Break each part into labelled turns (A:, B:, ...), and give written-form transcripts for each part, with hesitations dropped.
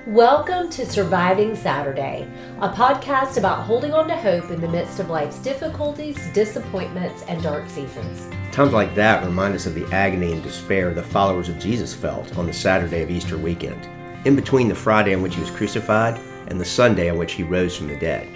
A: Welcome to Surviving Saturday, a podcast about holding on to hope in the midst of life's difficulties, disappointments, and dark seasons.
B: Times like that remind us of the agony and despair the followers of Jesus felt on the Saturday of Easter weekend, in between the Friday on which he was crucified and the Sunday on which he rose from the dead.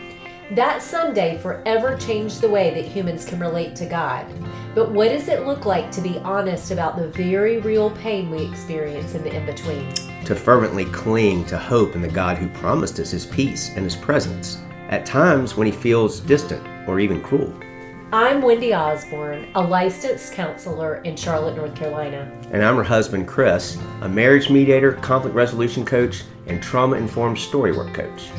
A: That Sunday forever changed the way that humans can relate to God. But what does it look like to be honest about the very real pain we experience in the in-between?
B: To fervently cling to hope in the God who promised us his peace and his presence, at times when he feels distant or even cruel.
A: I'm Wendy Osborne, a licensed counselor in Charlotte, North Carolina.
B: And I'm her husband, Chris, a marriage mediator, conflict resolution coach, and trauma-informed storywork coach.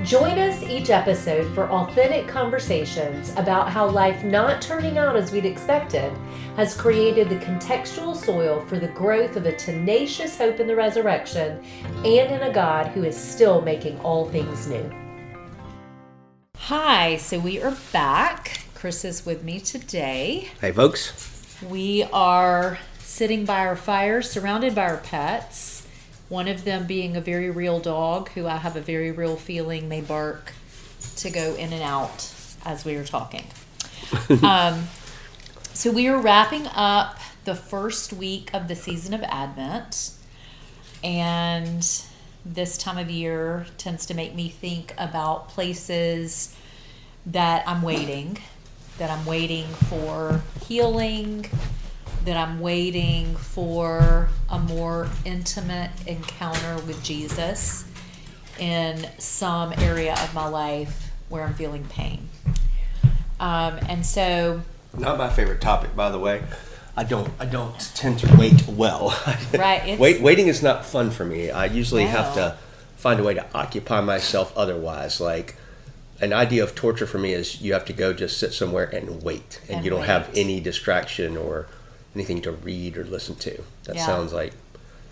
A: Join us each episode for authentic conversations about how life not turning out as we'd expected has created the contextual soil for the growth of a tenacious hope in the resurrection and in a God who is still making all things new. Hi, so we are back. Chris is with me today.
B: Hey, folks.
A: We are sitting by our fire, surrounded by our pets. One of them being a very real dog who I have a very real feeling may bark to go in and out as we are talking. So we are wrapping up the first week of the season of Advent. And this time of year tends to make me think about places that I'm waiting for healing, that I'm waiting for a more intimate encounter with Jesus in some area of my life where I'm feeling pain. And so...
B: Not my favorite topic, by the way. I don't tend to wait well.
A: Right.
B: Waiting is not fun for me. I usually have to find a way to occupy myself otherwise. Like, an idea of torture for me is you have to go just sit somewhere and wait. And you don't have any distraction or anything to read or listen to. That sounds like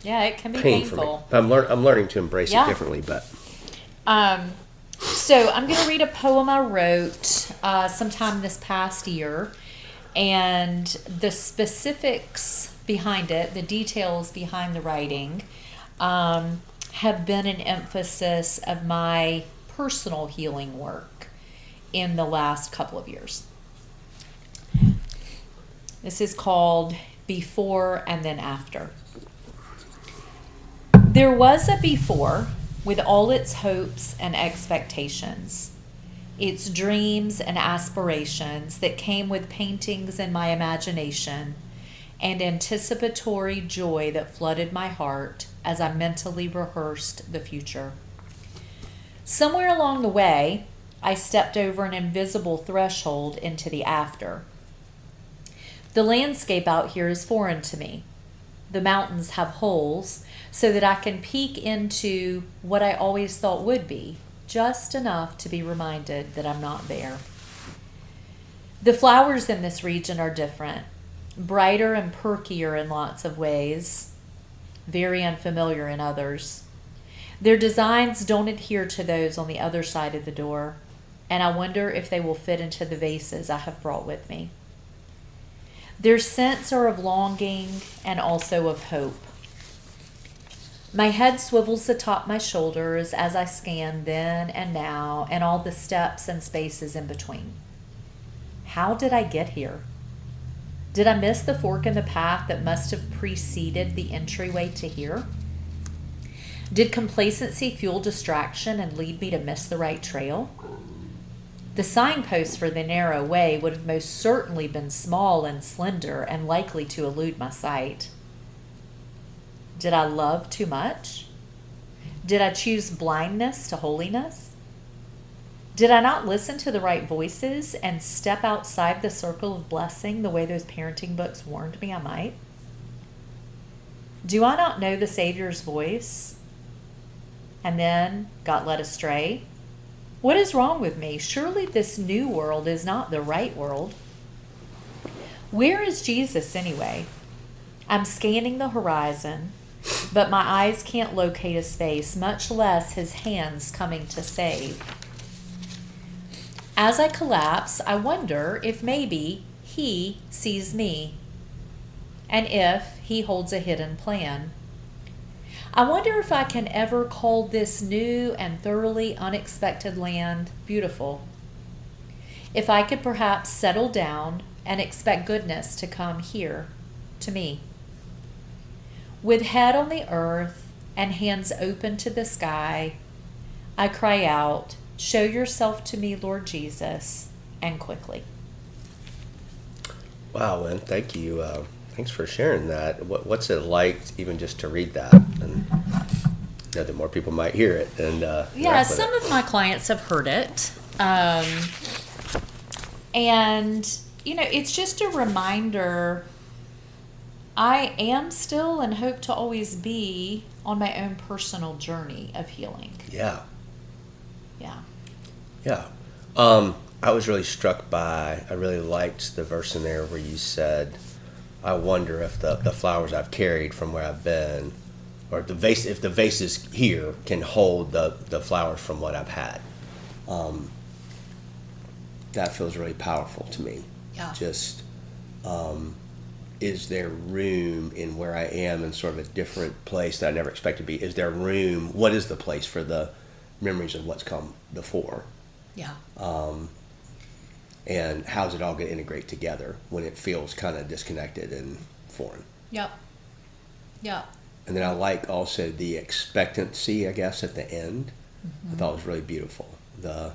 A: it can be
B: pain
A: painful.
B: For me. I'm learning to embrace it differently, but
A: so I'm going to read a poem I wrote sometime this past year, and the specifics behind it, the details behind the writing, have been an emphasis of my personal healing work in the last couple of years. This is called Before and Then After. There was a before with all its hopes and expectations, its dreams and aspirations that came with paintings in my imagination and anticipatory joy that flooded my heart as I mentally rehearsed the future. Somewhere along the way, I stepped over an invisible threshold into the after. The landscape out here is foreign to me. The mountains have holes so that I can peek into what I always thought would be, just enough to be reminded that I'm not there. The flowers in this region are different, brighter and perkier in lots of ways, very unfamiliar in others. Their designs don't adhere to those on the other side of the door, and I wonder if they will fit into the vases I have brought with me. Their scents are of longing and also of hope. My head swivels atop my shoulders as I scan then and now and all the steps and spaces in between. How did I get here? Did I miss the fork in the path that must have preceded the entryway to here? Did complacency fuel distraction and lead me to miss the right trail? The signpost for the narrow way would have most certainly been small and slender and likely to elude my sight. Did I love too much? Did I choose blindness to holiness? Did I not listen to the right voices and step outside the circle of blessing the way those parenting books warned me I might? Do I not know the Savior's voice and then got led astray? What is wrong with me? Surely this new world is not the right world. Where is Jesus anyway? I'm scanning the horizon, but my eyes can't locate his face, much less his hands coming to save. As I collapse, I wonder if maybe he sees me, and if he holds a hidden plan. I wonder if I can ever call this new and thoroughly unexpected land beautiful. If I could perhaps settle down and expect goodness to come here to me. With head on the earth and hands open to the sky, I cry out, show yourself to me, Lord Jesus, and quickly.
B: Wow, Lynn, thank you. Thanks for sharing that. What's it like even just to read that? And know that more people might hear it. And
A: yeah, some of my clients have heard it. And, you know, it's just a reminder I am still and hope to always be on my own personal journey of healing.
B: Yeah.
A: Yeah.
B: Yeah. I was really struck by, I really liked the verse in there where you said, I wonder if the flowers I've carried from where I've been, or if the vases here can hold the flowers from what I've had. That feels really powerful to me.
A: Yeah.
B: Just, is there room in where I am in sort of a different place that I never expected to be? Is there room? What is the place for the memories of what's come before?
A: Yeah.
B: And how's it all going to integrate together when it feels kind of disconnected and foreign?
A: Yep. Yeah.
B: And then I like also the expectancy, I guess, at the end.
A: Mm-hmm.
B: I thought it was really beautiful. The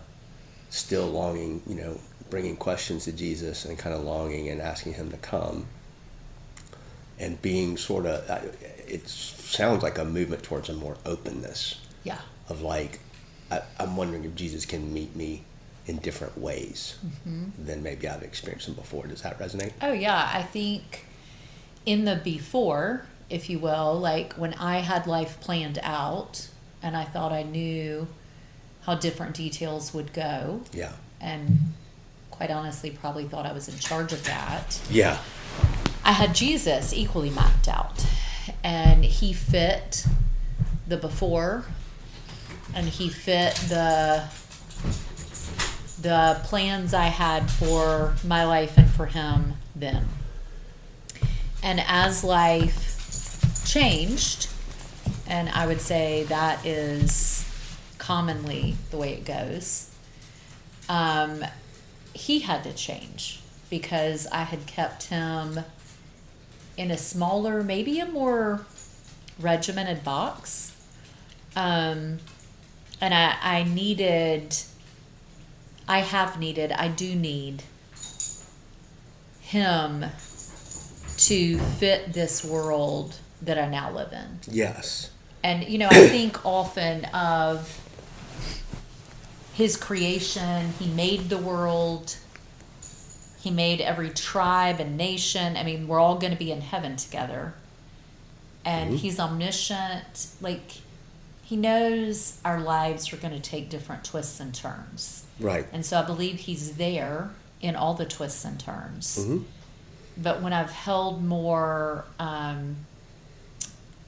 B: still longing, bringing questions to Jesus and kind of longing and asking him to come. And being sort of, it sounds like a movement towards a more openness.
A: Yeah.
B: Of like, I'm wondering if Jesus can meet me in different ways than maybe I've experienced them before. Does that resonate?
A: Oh, yeah. I think in the before, if you will, like when I had life planned out and I thought I knew how different details would go.
B: Yeah.
A: And quite honestly, probably thought I was in charge of that.
B: Yeah.
A: I had Jesus equally mapped out, and he fit the before, and he fit the plans I had for my life and for him then. And as life changed, and I would say that is commonly the way it goes, he had to change because I had kept him in a smaller, maybe a more regimented box. And I do need him to fit this world that I now live in.
B: Yes.
A: And, I think often of his creation. He made the world. He made every tribe and nation. I mean, we're all going to be in heaven together. And he's omniscient. Like, he knows our lives are going to take different twists and turns.
B: Right.
A: And so I believe he's there in all the twists and turns.
B: Mm-hmm.
A: But when I've held more,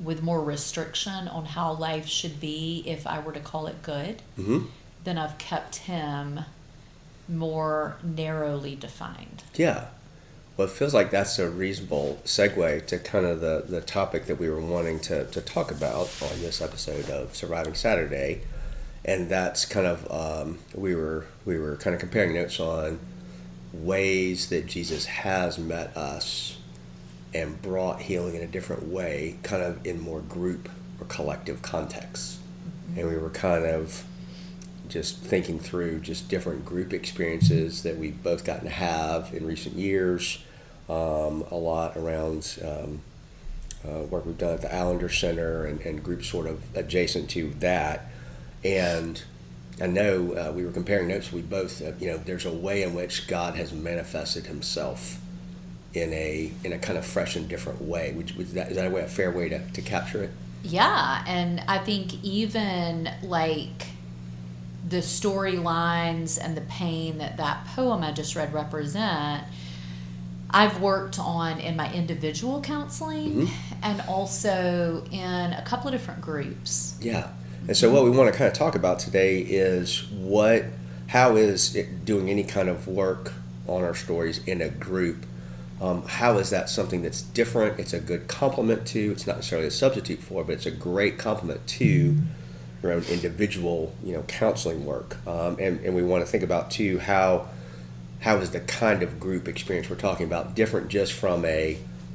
A: with more restriction on how life should be, if I were to call it good, then I've kept him more narrowly defined.
B: Yeah. Well, it feels like that's a reasonable segue to kind of the topic that we were wanting to talk about on this episode of Surviving Saturday. And that's kind of, we were kind of comparing notes on ways that Jesus has met us and brought healing in a different way, kind of in more group or collective contexts. And we were kind of just thinking through just different group experiences that we've both gotten to have in recent years, a lot around work we've done at the Allender Center and groups sort of adjacent to that. And I know we were comparing notes. We both, there's a way in which God has manifested himself in a kind of fresh and different way. Is that a fair way to capture it?
A: Yeah, and I think even like the storylines and the pain that poem I just read represent, I've worked on in my individual counseling and also in a couple of different groups.
B: Yeah. And so what we want to kind of talk about today is how is it doing any kind of work on our stories in a group How is that something that's different? It's a good complement to, it's not necessarily a substitute for, but it's a great complement to your own individual, counseling work. And we want to think about too, how is the kind of group experience we're talking about different just from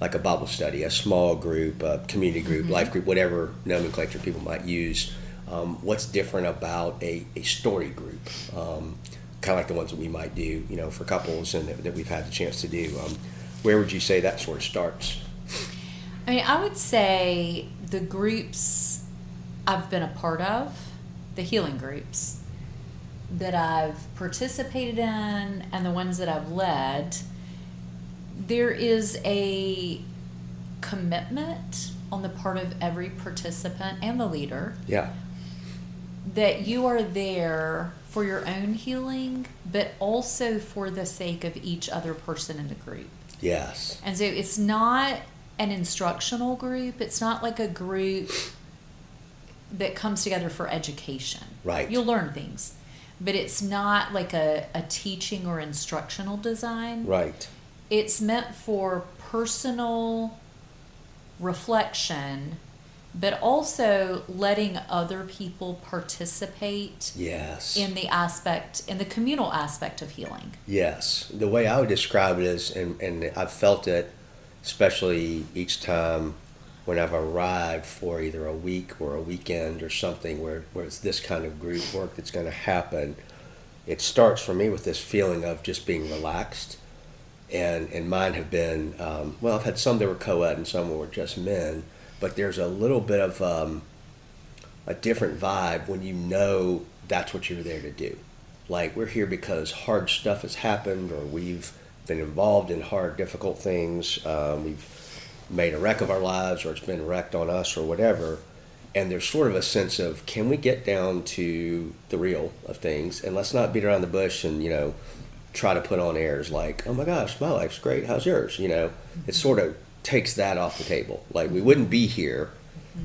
B: like a Bible study, a small group, a community group, life group, whatever nomenclature people might use. What's different about a story group? Kind of like the ones that we might do, for couples and that we've had the chance to do. Where would you say that sort of starts?
A: I mean, I would say the groups I've been a part of, the healing groups that I've participated in and the ones that I've led, there is a commitment on the part of every participant and the leader.
B: Yeah.
A: That you are there for your own healing, but also for the sake of each other person in the group.
B: Yes.
A: And so it's not an instructional group. It's not like a group that comes together for education.
B: Right.
A: You'll learn things. But it's not like a teaching or instructional design.
B: Right.
A: It's meant for personal reflection, but also letting other people participate.
B: Yes.
A: In the communal aspect of healing.
B: Yes. The way I would describe it is, and I've felt it, especially each time when I've arrived for either a week or a weekend or something where it's this kind of group work that's going to happen, it starts for me with this feeling of just being relaxed. And mine have been, I've had some that were co-ed and some were just men, but there's a little bit of a different vibe when that's what you're there to do. Like, we're here because hard stuff has happened, or we've been involved in hard, difficult things. We've made a wreck of our lives, or it's been wrecked on us, or whatever. And there's sort of a sense of, can we get down to the real of things, and let's not beat around the bush and, try to put on airs like, oh my gosh, my life's great, how's yours? It sort of takes that off the table. Like, we wouldn't be here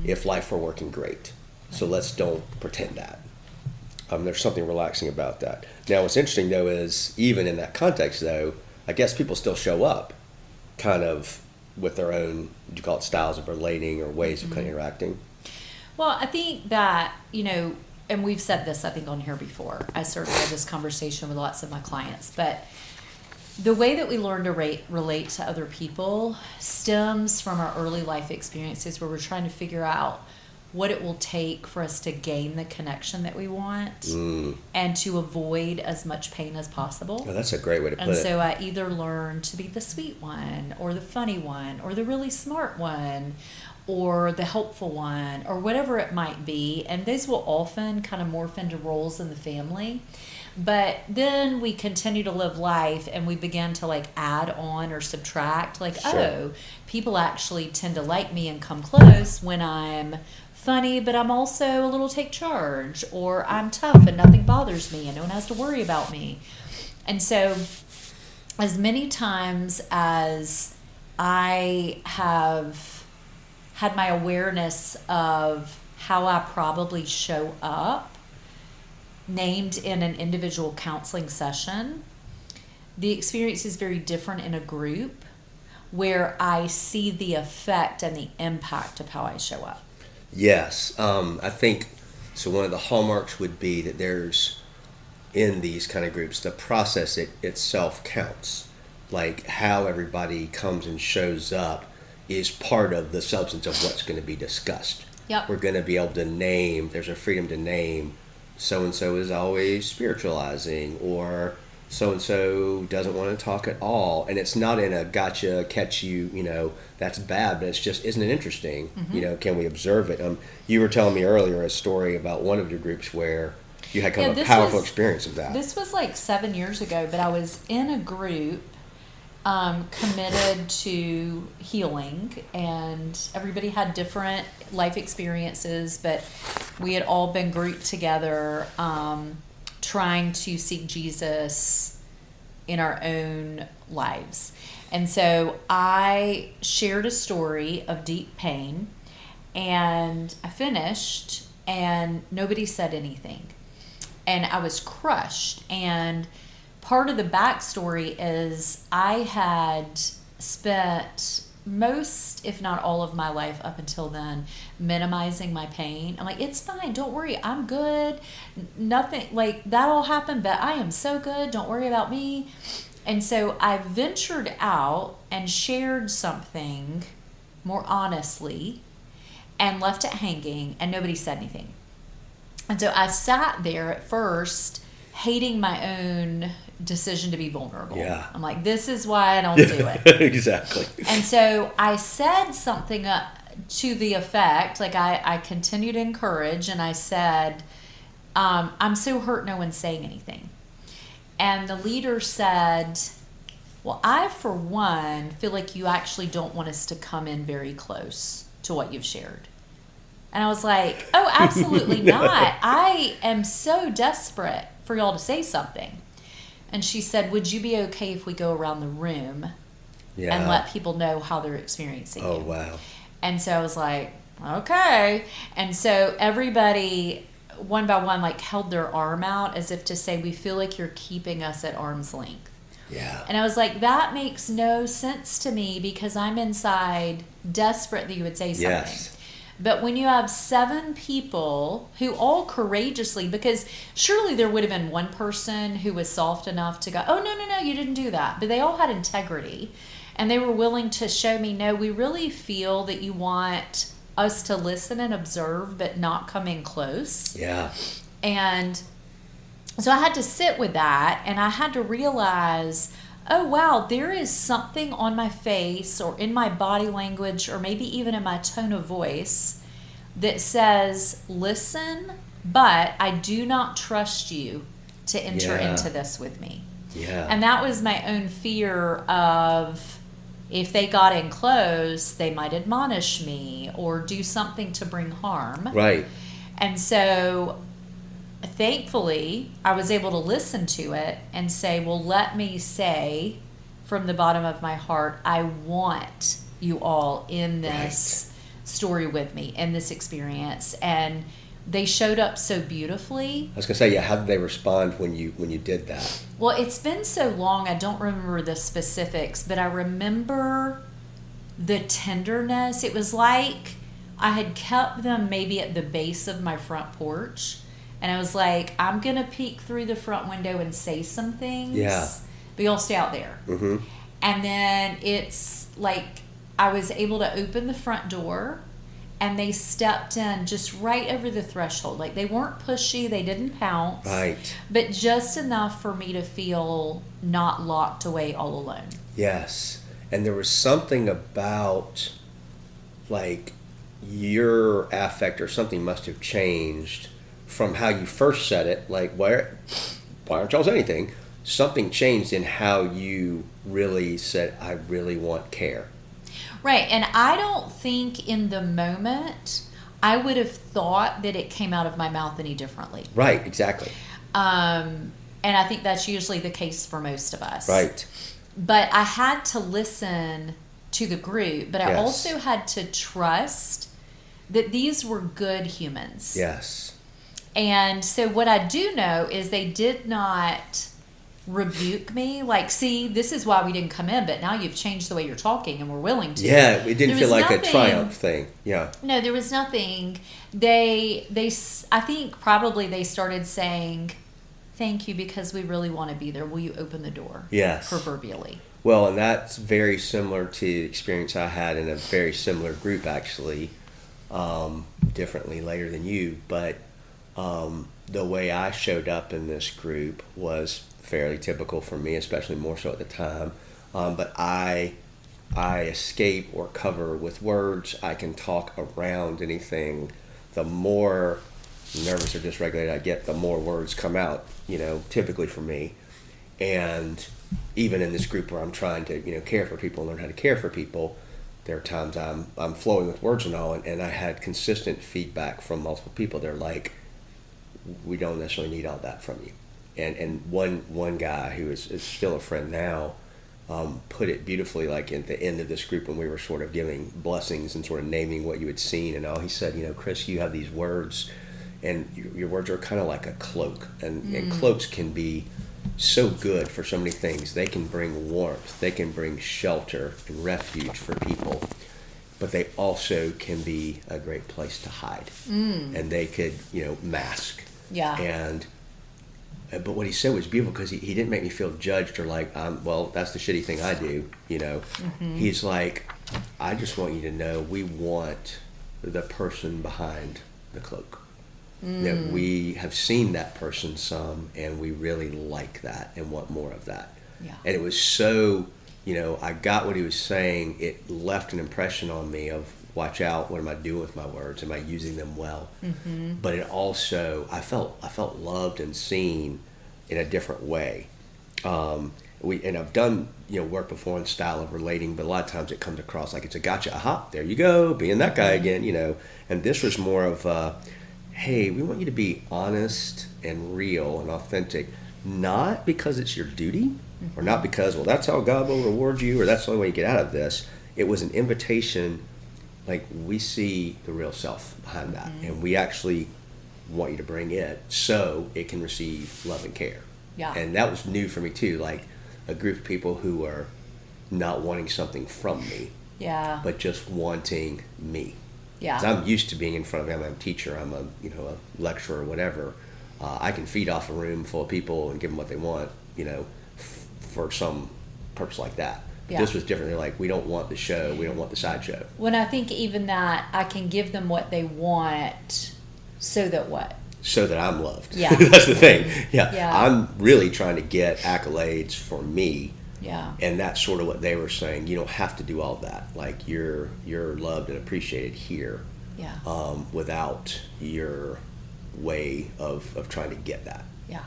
B: if life were working great. So let's don't pretend that. There's something relaxing about that. Now, what's interesting, though, is even in that context, though, I guess people still show up kind of with their own, would you call it, styles of relating or ways of kind of interacting?
A: Well, I think that, and we've said this, I think, on here before. I certainly had this conversation with lots of my clients, but the way that we learn to relate to other people stems from our early life experiences, where we're trying to figure out what it will take for us to gain the connection that we want and to avoid as much pain as possible.
B: Oh, that's a great way to put it.
A: And so I either learn to be the sweet one, or the funny one, or the really smart one, or the helpful one, or whatever it might be. And those will often kind of morph into roles in the family. But then we continue to live life, and we begin to add on or subtract.
B: Sure.
A: People actually tend to like me and come close when I'm funny, but I'm also a little take charge, or I'm tough and nothing bothers me and no one has to worry about me. And so as many times as I have had my awareness of how I probably show up named in an individual counseling session, the experience is very different in a group where I see the effect and the impact of how I show up.
B: Yes. I think, so one of the hallmarks would be that there's, in these kind of groups, the process itself counts. Like, how everybody comes and shows up is part of the substance of what's going to be discussed.
A: Yep.
B: We're going to be able to name, there's a freedom to name, so-and-so is always spiritualizing, or so-and-so doesn't want to talk at all. And it's not in a gotcha, catch you, that's bad, but it's just, isn't it interesting?
A: Mm-hmm.
B: Can we observe it? You were telling me earlier a story about one of your groups where you had kind of a powerful experience of that.
A: This was 7 years ago, but I was in a group committed to healing, and everybody had different life experiences, but we had all been grouped together trying to seek Jesus in our own lives. And so I shared a story of deep pain, and I finished, and nobody said anything. And I was crushed. And part of the backstory is I had spent most, if not all of my life up until then, minimizing my pain. I'm like, it's fine. Don't worry. I'm good. Nothing, like, that all happened, but I am so good. Don't worry about me. And so I ventured out and shared something more honestly and left it hanging, and nobody said anything. And so I sat there at first hating my own decision to be vulnerable.
B: Yeah.
A: I'm like, this is why I don't do it.
B: Exactly.
A: And so I said something to the effect, like I continued to encourage, and I said, I'm so hurt no one's saying anything. And the leader said, well, I, for one, feel like you actually don't want us to come in very close to what you've shared. And I was like, oh, absolutely not. I am so desperate for y'all to say something. And she said, would you be okay if we go around the room and let people know how they're experiencing
B: Oh,
A: you?
B: wow.
A: And so I was like, okay. And so everybody, one by one, like held their arm out as if to say, we feel like you're keeping us at arm's length.
B: Yeah.
A: And I was like, that makes no sense to me because I'm inside desperate that you would say something.
B: Yes.
A: But when you have 7 people who all courageously, because surely there would have been one person who was soft enough to go, oh, no, you didn't do that. But they all had integrity. And they were willing to show me, no, we really feel that you want us to listen and observe, but not come in close.
B: Yeah.
A: And so I had to sit with that, and I had to realize, oh, wow, there is something on my face or in my body language or maybe even in my tone of voice that says, listen, but I do not trust you to enter into this with me.
B: Yeah.
A: And that was my own fear of if they got in close, they might admonish me or do something to bring harm.
B: Right.
A: And so thankfully, I was able to listen to it and say, well, let me say from the bottom of my heart, I want you all in this story with me, in this experience. And they showed up so beautifully.
B: I was going to say, how did they respond when you did that?
A: Well, it's been so long, I don't remember the specifics, but I remember the tenderness. It was like I had kept them maybe at the base of my front porch. And I was like, I'm going to peek through the front window and say some things.
B: Yeah.
A: But you'll stay out there.
B: Mm-hmm.
A: And then it's like I was able to open the front door and they stepped in just right over the threshold. Like they weren't pushy. They didn't pounce.
B: Right.
A: But just enough for me to feel not locked away all alone.
B: Yes. And there was something about like your affect or something must have changed from how you first said it, like, why aren't y'all saying anything? Something changed in how you really said, I really want care.
A: Right. And I don't think in the moment I would have thought that it came out of my mouth any differently.
B: Right, exactly.
A: And I think that's usually the case for most of us.
B: Right.
A: But I had to listen to the group, but I also had to trust that these were good humans.
B: Yes.
A: And so what I do know is they did not rebuke me. Like, see, this is why we didn't come in, but now you've changed the way you're talking and we're willing to.
B: Yeah, it didn't feel like a triumph thing. Yeah.
A: No, there was nothing. They I think probably they started saying, thank you because we really want to be there. Will you open the door?
B: Yes.
A: Proverbially.
B: Well, and that's very similar to the experience I had in a very similar group, actually, differently later than you, but the way I showed up in this group was fairly typical for me, especially more so at the time. But I escape or cover with words. I can talk around anything. The more nervous or dysregulated I get, the more words come out, typically for me. And even in this group where I'm trying to, care for people and learn how to care for people, there are times I'm flowing with words and all, and I had consistent feedback from multiple people. They're like, we don't necessarily need all that from you. And one guy who is still a friend now put it beautifully, like at the end of this group when we were sort of giving blessings and sort of naming what you had seen and all. He said, Chris, you have these words, and your words are kind of like a cloak, and cloaks can be so good for so many things. They can bring warmth, they can bring shelter and refuge for people, but they also can be a great place to hide. And they could, mask.
A: Yeah.
B: But what he said was beautiful because he didn't make me feel judged or like, well, that's the shitty thing I do, He's like, I just want you to know we want the person behind the cloak. That we have seen that person some, and we really like that and want more of that.
A: Yeah.
B: And it was so, I got what he was saying. It left an impression on me of, watch out, what am I doing with my words? Am I using them well? But it also, I felt loved and seen in a different way. And I've done work before in style of relating, but a lot of times it comes across like it's a gotcha, aha, there you go, being that guy again, And this was more of hey, we want you to be honest and real and authentic, not because it's your duty or not because, well, that's how God will reward you or that's the only way you get out of this. It was an invitation, like we see the real self behind that, and we actually want you to bring it so it can receive love and care.
A: Yeah.
B: And that was new for me too, like a group of people who are not wanting something from me, but just wanting me.
A: Yeah.
B: 'Cause I'm used to being in front of them. I'm a teacher. I'm a lecturer or whatever. I can feed off a room full of people and give them what they want, for some purpose like that. But this was different. They're like, we don't want the show. We don't want the sideshow.
A: When I think even that, I can give them what they want, so that what?
B: So that I'm loved.
A: Yeah.
B: That's the thing. Yeah. I'm really trying to get accolades for me.
A: Yeah.
B: And that's sort of what they were saying. You don't have to do all that. Like you're loved and appreciated here.
A: Yeah.
B: Without your way of trying to get that.
A: Yeah.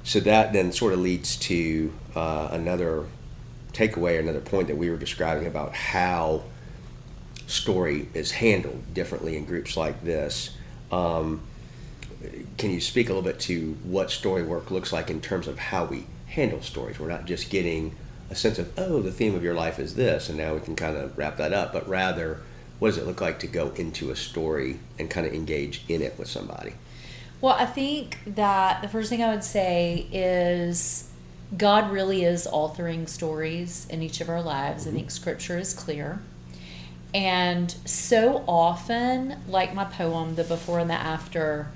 B: So that then sort of leads to another takeaway, another point that we were describing about how story is handled differently in groups like this. Can you speak a little bit to what story work looks like in terms of how we handle stories? We're not just getting a sense of, the theme of your life is this, and now we can kind of wrap that up, but rather, what does it look like to go into a story and kind of engage in it with somebody?
A: Well, I think that the first thing I would say is God really is authoring stories in each of our lives. I think Scripture is clear. And so often, like my poem, The Before and the After,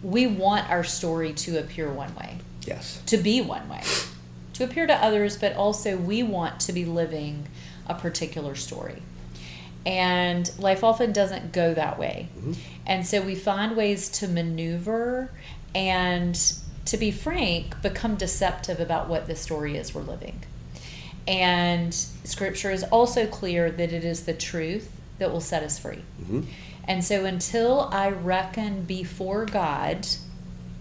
A: we want our story to appear one way.
B: Yes.
A: To be one way. To appear to others, but also we want to be living a particular story. And life often doesn't go that way. And so we find ways to maneuver and, to be frank, become deceptive about what the story is we're living. And Scripture is also clear that it is the truth that will set us free. And so until I reckon before God,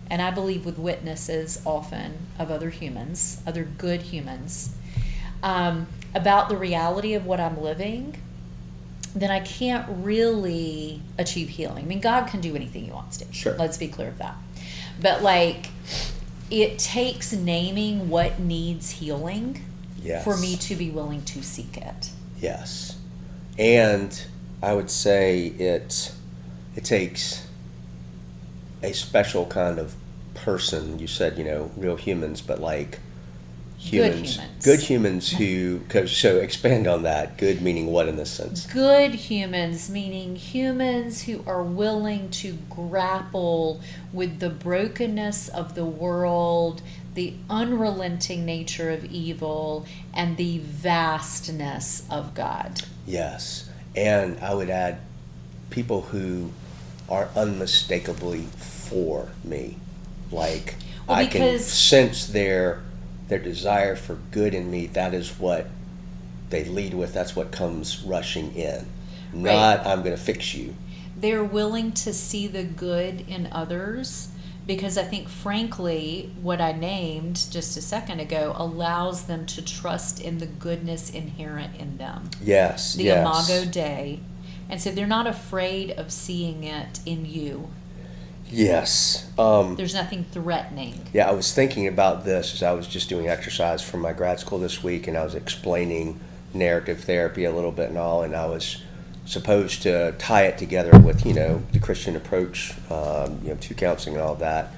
A: and I believe with witnesses often of other humans, other good humans, about the reality of what I'm living, then I can't really achieve healing. I mean, God can do anything He wants to.
B: Sure.
A: Let's be clear of that. But it takes naming what needs healing for me to be willing to seek it.
B: Yes. And I would say it takes a special kind of person. You said, real humans, but like humans. Good humans who, so expand on that. Good meaning what in this sense?
A: Good humans meaning humans who are willing to grapple with the brokenness of the world, the unrelenting nature of evil, and the vastness of God.
B: Yes. And I would add people who are unmistakably for me. Like, I can sense their desire for good in me. That is what they lead with. That's what comes rushing in. Not, I'm going to fix you.
A: They're willing to see the good in others, because I think, frankly, what I named just a second ago allows them to trust in the goodness inherent in them.
B: Yes,
A: the Imago Dei. And so they're not afraid of seeing it in you.
B: Yes.
A: There's nothing threatening.
B: Yeah, I was thinking about this as I was just doing exercise for my grad school this week, and I was explaining narrative therapy a little bit and all, and I was supposed to tie it together with, the Christian approach, to counseling and all that.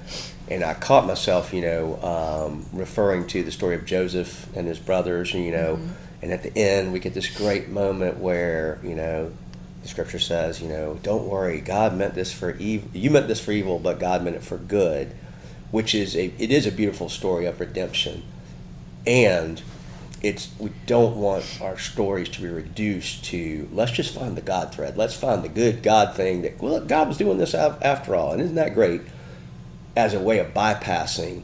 B: And I caught myself, referring to the story of Joseph and his brothers,
A: Mm-hmm.
B: and at the end we get this great moment where, the scripture says, don't worry, God meant this for evil. You meant this for evil, but God meant it for good, which is it is a beautiful story of redemption. And we don't want our stories to be reduced to, let's just find the God thread. Let's find the good God thing that, well, God was doing this after all. And isn't that great? As a way of bypassing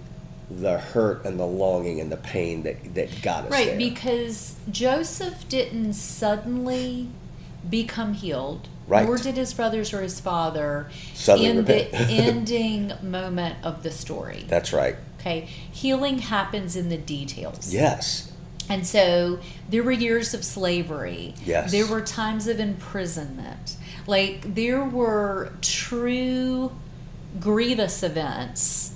B: the hurt and the longing and the pain that got us there.
A: Right, because Joseph didn't suddenly become healed,
B: right.
A: nor did his brothers or his father
B: Suddenly
A: in
B: repent.
A: the ending moment of the story.
B: That's right.
A: Okay, healing happens in the details.
B: Yes.
A: And so there were years of slavery.
B: Yes.
A: There were times of imprisonment. Like, there were true grievous events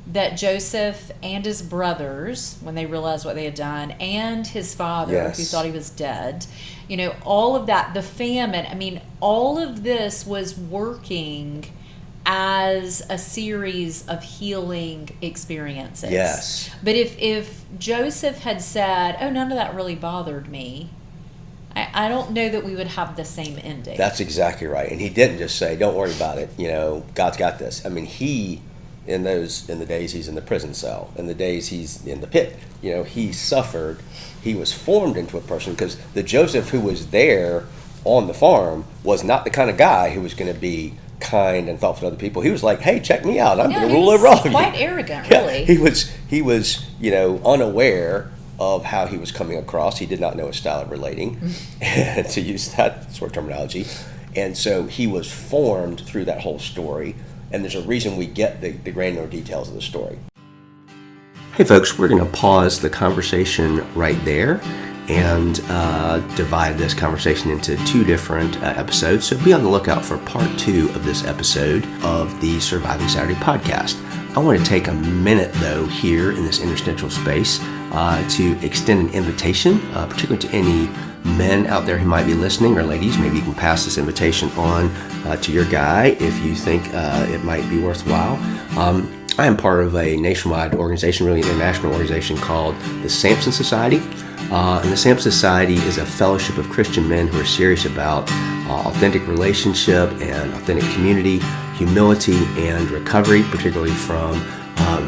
A: that Joseph and his brothers, when they realized what they had done, and his father,
B: yes.
A: who thought he was dead, all of that, the famine, all of this was working as a series of healing experiences.
B: Yes.
A: But if Joseph had said, oh, none of that really bothered me, I don't know that we would have the same ending.
B: That's exactly right. And he didn't just say, don't worry about it, God's got this. He, in the days he's in the prison cell, in the days he's in the pit, he suffered, he was formed into a person, because the Joseph who was there on the farm was not the kind of guy who was going to be kind and thoughtful to other people. He was like, hey, check me out, I'm going to rule over all of you.
A: Quite arrogant, really.
B: He was unaware of how he was coming across. He did not know his style of relating, to use that sort of terminology. And so he was formed through that whole story, and there's a reason we get the granular details of the story. Hey folks, we're going to pause the conversation right there and divide this conversation into two different episodes. So be on the lookout for part 2 of this episode of the Surviving Saturday podcast. I want to take a minute, though, here in this interstitial space to extend an invitation, particularly to any men out there who might be listening, or ladies. Maybe you can pass this invitation on to your guy if you think it might be worthwhile. I am part of a nationwide organization, really international organization, called the Samson Society. And the Samson Society is a fellowship of Christian men who are serious about authentic relationship and authentic community, humility, and recovery, particularly from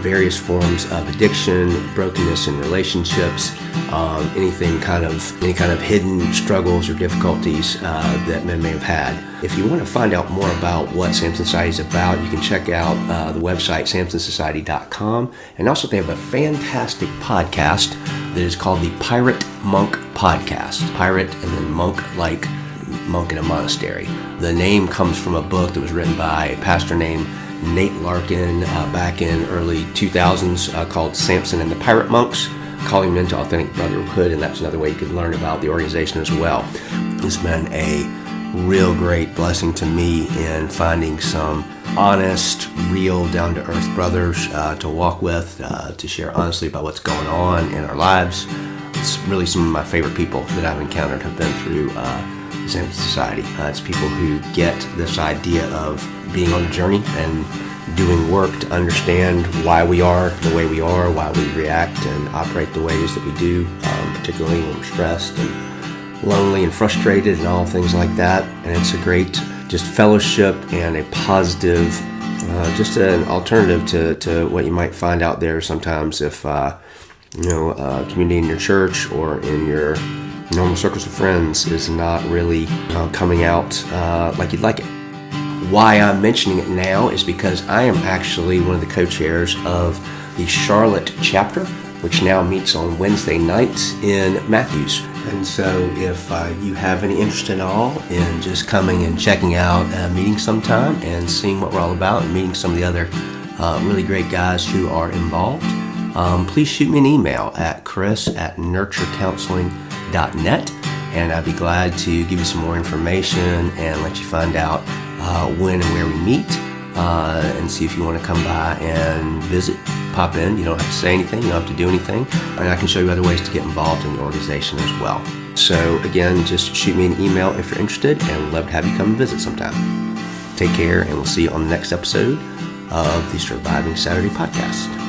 B: various forms of addiction, brokenness in relationships, any kind of hidden struggles or difficulties that men may have had. If you want to find out more about what Samson Society is about, you can check out the website samsonsociety.com. And also they have a fantastic podcast that is called the Pirate Monk Podcast. Pirate and then monk, like monk in a monastery. The name comes from a book that was written by a pastor named Nate Larkin back in early 2000s called Samson and the Pirate Monks, calling men to authentic brotherhood, and that's another way you can learn about the organization as well. It's been a real great blessing to me in finding some honest, real, down-to-earth brothers to walk with, to share honestly about what's going on in our lives. It's really some of my favorite people that I've encountered have been through the Samson Society. It's people who get this idea of being on a journey and doing work to understand why we are the way we are, why we react and operate the ways that we do, particularly when we're stressed and lonely and frustrated and all things like that. And it's a great just fellowship and a positive, just an alternative to what you might find out there sometimes if, community in your church or in your normal circles of friends is not really coming out like you'd like it. Why I'm mentioning it now is because I am actually one of the co-chairs of the Charlotte chapter, which now meets on Wednesday nights in Matthews. And so if you have any interest at all in just coming and checking out a meeting sometime and seeing what we're all about and meeting some of the other really great guys who are involved, please shoot me an email at chris@nurturecounseling.net, and I'd be glad to give you some more information and let you find out when and where we meet, and see if you want to come by and visit, pop in. You don't have to say anything, you don't have to do anything, and I can show you other ways to get involved in the organization as well. So again, just shoot me an email if you're interested, and we'd love to have you come visit sometime. Take care, and we'll see you on the next episode of the Surviving Saturday podcast.